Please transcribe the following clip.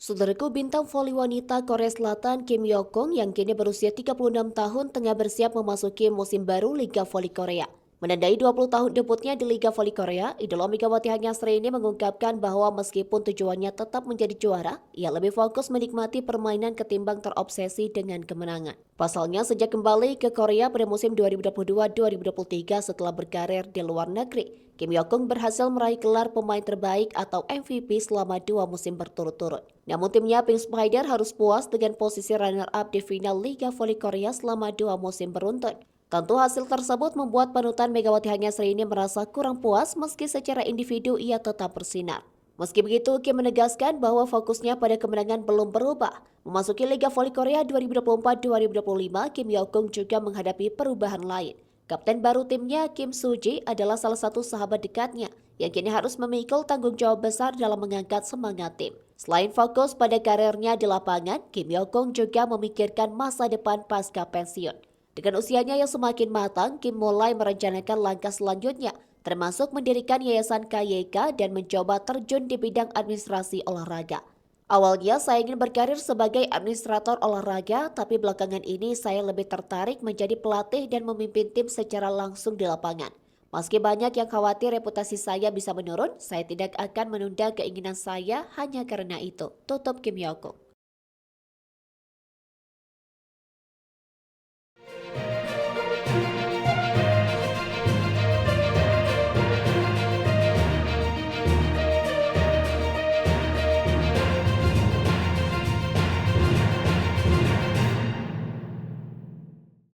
Saudaraku, bintang voli wanita Korea Selatan Kim Yo-kung yang kini berusia 36 tahun tengah bersiap memasuki musim baru Liga Voli Korea. Menandai 20 tahun debutnya di Liga Voli Korea, idola Megawati Hanyasri ini mengungkapkan bahwa meskipun tujuannya tetap menjadi juara, ia lebih fokus menikmati permainan ketimbang terobsesi dengan kemenangan. Pasalnya, sejak kembali ke Korea pada musim 2022-2023 setelah berkarir di luar negeri, Kim Yo-kung berhasil meraih gelar pemain terbaik atau MVP selama 2 musim berturut-turut. Namun timnya Pink Spider harus puas dengan posisi runner-up di final Liga Voli Korea selama 2 musim beruntun. Tentu hasil tersebut membuat panutan Megawati Hanyasri ini merasa kurang puas meski secara individu ia tetap bersinar. Meski begitu, Kim menegaskan bahwa fokusnya pada kemenangan belum berubah. Memasuki Liga Voli Korea 2024-2025, Kim Yo-kung juga menghadapi perubahan lain. Kapten baru timnya, Kim Soo-ji, adalah salah satu sahabat dekatnya yang kini harus memikul tanggung jawab besar dalam mengangkat semangat tim. Selain fokus pada karirnya di lapangan, Kim Yo-kung juga memikirkan masa depan pasca pensiun. Dengan usianya yang semakin matang, Kim mulai merencanakan langkah selanjutnya, termasuk mendirikan Yayasan KYK dan mencoba terjun di bidang administrasi olahraga. Awalnya saya ingin berkarir sebagai administrator olahraga, tapi belakangan ini saya lebih tertarik menjadi pelatih dan memimpin tim secara langsung di lapangan. Meski banyak yang khawatir reputasi saya bisa menurun, saya tidak akan menunda keinginan saya hanya karena itu. Tutup Kim Yo-kung.